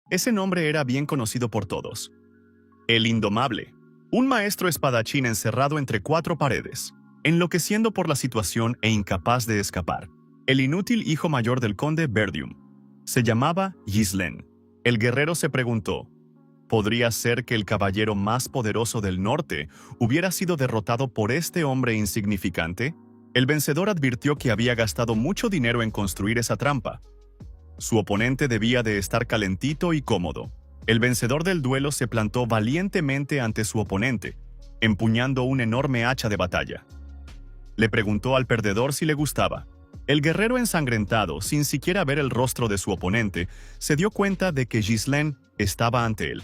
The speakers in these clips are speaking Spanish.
Ese nombre era bien conocido por todos. El Indomable, un maestro espadachín encerrado entre cuatro paredes, enloqueciendo por la situación e incapaz de escapar. El inútil hijo mayor del conde Verdium. Se llamaba Ghislain. El guerrero se preguntó, ¿podría ser que el caballero más poderoso del norte hubiera sido derrotado por este hombre insignificante? El vencedor advirtió que había gastado mucho dinero en construir esa trampa. Su oponente debía de estar calentito y cómodo. El vencedor del duelo se plantó valientemente ante su oponente, empuñando un enorme hacha de batalla. Le preguntó al perdedor si le gustaba. El guerrero ensangrentado, sin siquiera ver el rostro de su oponente, se dio cuenta de que Ghislain estaba ante él.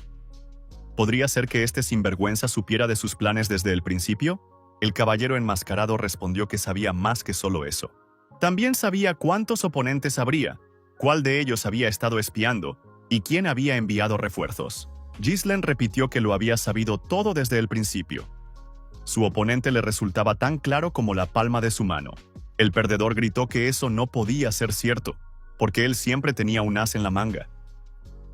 ¿Podría ser que este sinvergüenza supiera de sus planes desde el principio? El caballero enmascarado respondió que sabía más que solo eso. También sabía cuántos oponentes habría, cuál de ellos había estado espiando y quién había enviado refuerzos. Ghislain repitió que lo había sabido todo desde el principio. Su oponente le resultaba tan claro como la palma de su mano. El perdedor gritó que eso no podía ser cierto, porque él siempre tenía un as en la manga.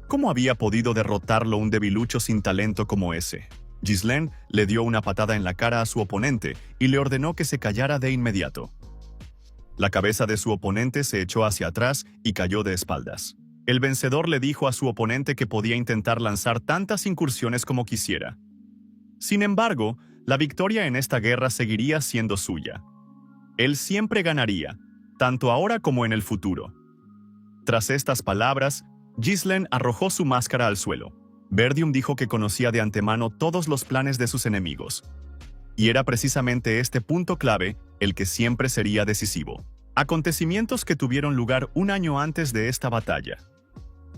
¿Cómo había podido derrotarlo un debilucho sin talento como ese? Ghislain le dio una patada en la cara a su oponente y le ordenó que se callara de inmediato. La cabeza de su oponente se echó hacia atrás y cayó de espaldas. El vencedor le dijo a su oponente que podía intentar lanzar tantas incursiones como quisiera. Sin embargo, la victoria en esta guerra seguiría siendo suya. Él siempre ganaría, tanto ahora como en el futuro. Tras estas palabras, Ghislain arrojó su máscara al suelo. Verdium dijo que conocía de antemano todos los planes de sus enemigos. Y era precisamente este punto clave el que siempre sería decisivo. Acontecimientos que tuvieron lugar un año antes de esta batalla.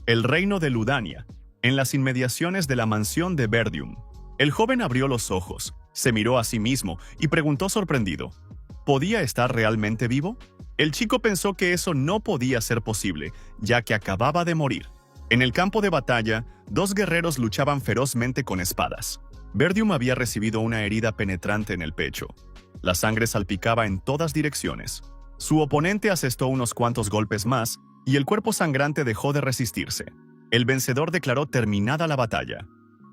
El reino de Ludania, en las inmediaciones de la mansión de Verdium. El joven abrió los ojos, se miró a sí mismo y preguntó sorprendido, ¿podía estar realmente vivo? El chico pensó que eso no podía ser posible, ya que acababa de morir. En el campo de batalla, dos guerreros luchaban ferozmente con espadas. Verdium había recibido una herida penetrante en el pecho. La sangre salpicaba en todas direcciones. Su oponente asestó unos cuantos golpes más, y el cuerpo sangrante dejó de resistirse. El vencedor declaró terminada la batalla.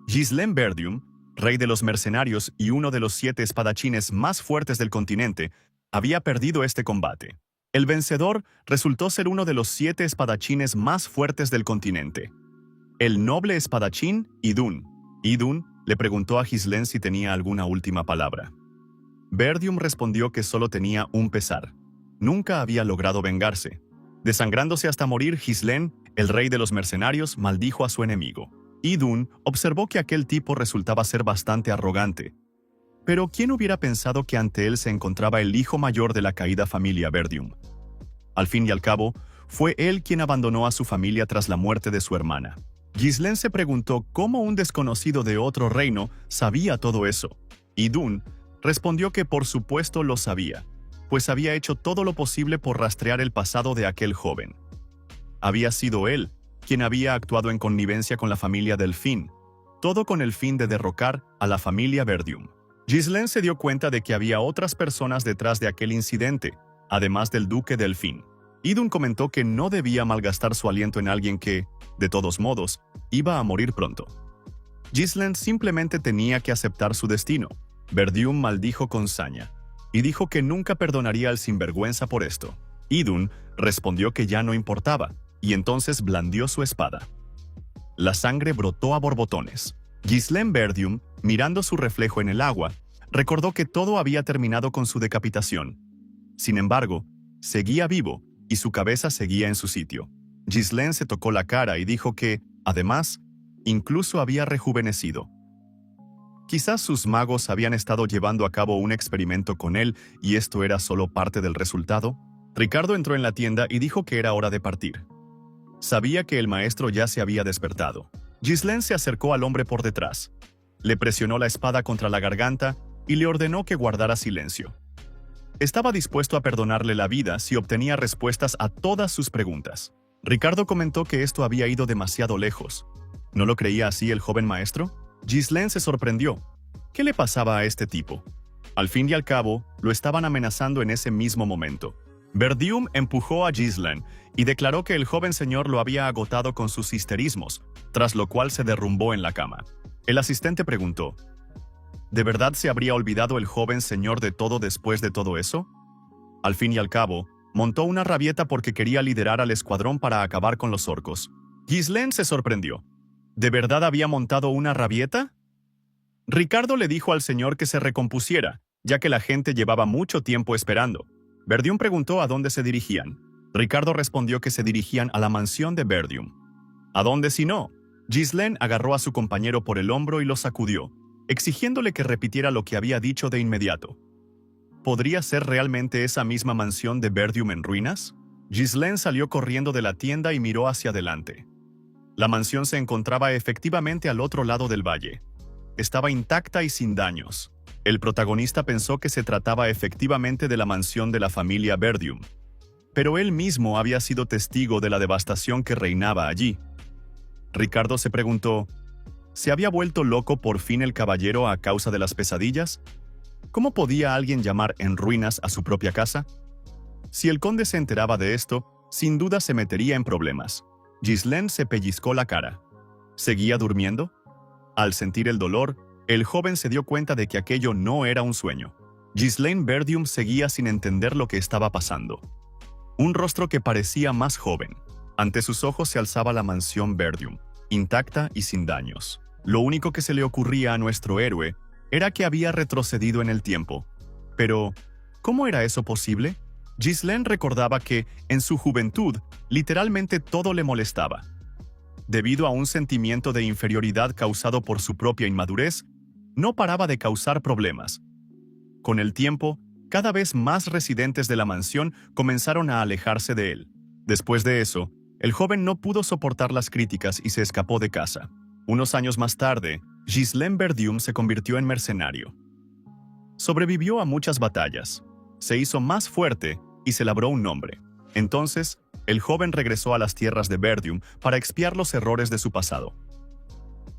Ghislain Verdium, rey de los mercenarios y uno de los 7 espadachines más fuertes del continente, había perdido este combate. El vencedor resultó ser uno de los 7 espadachines más fuertes del continente. El noble espadachín Idun. Idun le preguntó a Ghislain si tenía alguna última palabra. Verdium respondió que solo tenía un pesar. Nunca había logrado vengarse. Desangrándose hasta morir, Ghislain, el rey de los mercenarios, maldijo a su enemigo. Idun observó que aquel tipo resultaba ser bastante arrogante. Pero ¿quién hubiera pensado que ante él se encontraba el hijo mayor de la caída familia Verdium? Al fin y al cabo, fue él quien abandonó a su familia tras la muerte de su hermana. Ghislain se preguntó cómo un desconocido de otro reino sabía todo eso. Idun respondió que por supuesto lo sabía, pues había hecho todo lo posible por rastrear el pasado de aquel joven. Había sido él quien había actuado en connivencia con la familia Delfín, todo con el fin de derrocar a la familia Verdium. Ghislain se dio cuenta de que había otras personas detrás de aquel incidente, además del duque Delfín. Idun comentó que no debía malgastar su aliento en alguien que, de todos modos, iba a morir pronto. Ghislain simplemente tenía que aceptar su destino. Verdium maldijo con saña, y dijo que nunca perdonaría al sinvergüenza por esto. Idun respondió que ya no importaba, y entonces blandió su espada. La sangre brotó a borbotones. Ghislain Verdium, mirando su reflejo en el agua, recordó que todo había terminado con su decapitación. Sin embargo, seguía vivo y su cabeza seguía en su sitio. Ghislain se tocó la cara y dijo que, además, incluso había rejuvenecido. Quizás sus magos habían estado llevando a cabo un experimento con él y esto era solo parte del resultado. Ricardo entró en la tienda y dijo que era hora de partir. Sabía que el maestro ya se había despertado. Ghislain se acercó al hombre por detrás. Le presionó la espada contra la garganta y le ordenó que guardara silencio. Estaba dispuesto a perdonarle la vida si obtenía respuestas a todas sus preguntas. Ricardo comentó que esto había ido demasiado lejos. ¿No lo creía así el joven maestro? Ghislain se sorprendió. ¿Qué le pasaba a este tipo? Al fin y al cabo, lo estaban amenazando en ese mismo momento. Berdium empujó a Ghislaine y declaró que el joven señor lo había agotado con sus histerismos, tras lo cual se derrumbó en la cama. El asistente preguntó: ¿de verdad se habría olvidado el joven señor de todo después de todo eso? Al fin y al cabo, montó una rabieta porque quería liderar al escuadrón para acabar con los orcos. Ghislaine se sorprendió. ¿De verdad había montado una rabieta? Ricardo le dijo al señor que se recompusiera, ya que la gente llevaba mucho tiempo esperando. Berdium preguntó a dónde se dirigían. Ricardo respondió que se dirigían a la mansión de Berdium. ¿A dónde si no? Ghislaine agarró a su compañero por el hombro y lo sacudió, exigiéndole que repitiera lo que había dicho de inmediato. ¿Podría ser realmente esa misma mansión de Berdium en ruinas? Ghislaine salió corriendo de la tienda y miró hacia adelante. La mansión se encontraba efectivamente al otro lado del valle. Estaba intacta y sin daños. El protagonista pensó que se trataba efectivamente de la mansión de la familia Berdium, pero él mismo había sido testigo de la devastación que reinaba allí. Ricardo se preguntó: ¿se había vuelto loco por fin el caballero a causa de las pesadillas? ¿Cómo podía alguien llamar en ruinas a su propia casa? Si el conde se enteraba de esto, sin duda se metería en problemas. Ghislaine se pellizcó la cara. ¿Seguía durmiendo? Al sentir el dolor, el joven se dio cuenta de que aquello no era un sueño. Ghislaine Berdium seguía sin entender lo que estaba pasando. Un rostro que parecía más joven. Ante sus ojos se alzaba la mansión Berdium, intacta y sin daños. Lo único que se le ocurría a nuestro héroe era que había retrocedido en el tiempo. Pero, ¿cómo era eso posible? Ghislaine recordaba que, en su juventud, literalmente todo le molestaba. Debido a un sentimiento de inferioridad causado por su propia inmadurez, no paraba de causar problemas. Con el tiempo, cada vez más residentes de la mansión comenzaron a alejarse de él. Después de eso, el joven no pudo soportar las críticas y se escapó de casa. Unos años más tarde, Ghislaine Berdium se convirtió en mercenario. Sobrevivió a muchas batallas, se hizo más fuerte y se labró un nombre. Entonces, el joven regresó a las tierras de Berdium para expiar los errores de su pasado.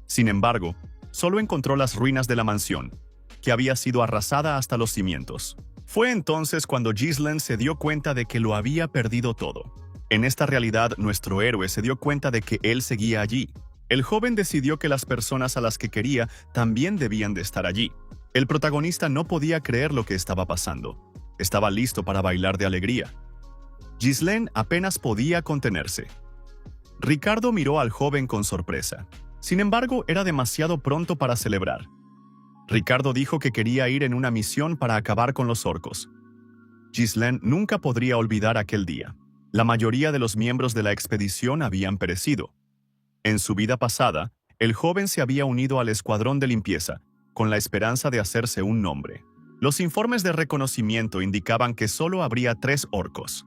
Sin embargo, solo encontró las ruinas de la mansión, que había sido arrasada hasta los cimientos. Fue entonces cuando Ghislaine se dio cuenta de que lo había perdido todo. En esta realidad, nuestro héroe se dio cuenta de que él seguía allí. El joven decidió que las personas a las que quería también debían de estar allí. El protagonista no podía creer lo que estaba pasando. Estaba listo para bailar de alegría. Ghislaine apenas podía contenerse. Ricardo miró al joven con sorpresa. Sin embargo, era demasiado pronto para celebrar. Ricardo dijo que quería ir en una misión para acabar con los orcos. Ghislaine nunca podría olvidar aquel día. La mayoría de los miembros de la expedición habían perecido. En su vida pasada, el joven se había unido al escuadrón de limpieza, con la esperanza de hacerse un nombre. Los informes de reconocimiento indicaban que solo habría 3 orcos.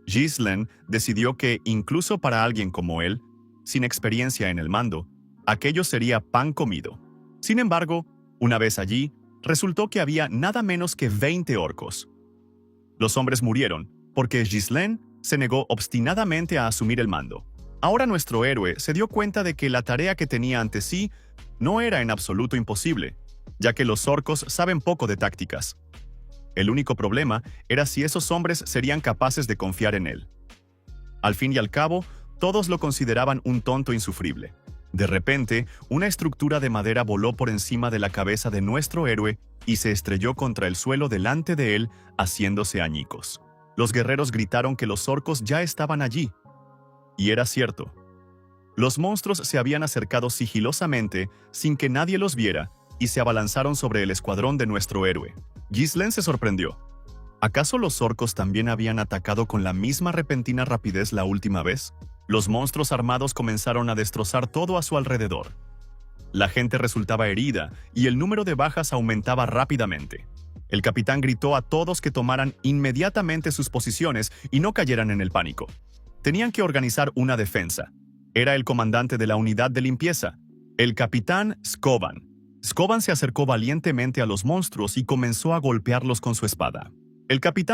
Ghislaine decidió que, incluso para alguien como él, sin experiencia en el mando, aquello sería pan comido. Sin embargo, una vez allí, resultó que había nada menos que 20 orcos. Los hombres murieron, porque Ghislaine se negó obstinadamente a asumir el mando. Ahora nuestro héroe se dio cuenta de que la tarea que tenía ante sí no era en absoluto imposible, ya que los orcos saben poco de tácticas. El único problema era si esos hombres serían capaces de confiar en él. Al fin y al cabo, todos lo consideraban un tonto insufrible. De repente, una estructura de madera voló por encima de la cabeza de nuestro héroe y se estrelló contra el suelo delante de él, haciéndose añicos. Los guerreros gritaron que los orcos ya estaban allí. Y era cierto. Los monstruos se habían acercado sigilosamente, sin que nadie los viera, y se abalanzaron sobre el escuadrón de nuestro héroe. Ghislaine se sorprendió. ¿Acaso los orcos también habían atacado con la misma repentina rapidez la última vez? Los monstruos armados comenzaron a destrozar todo a su alrededor. La gente resultaba herida y el número de bajas aumentaba rápidamente. El capitán gritó a todos que tomaran inmediatamente sus posiciones y no cayeran en el pánico. Tenían que organizar una defensa. Era el comandante de la unidad de limpieza, el capitán Skoban. Skoban se acercó valientemente a los monstruos y comenzó a golpearlos con su espada. El capitán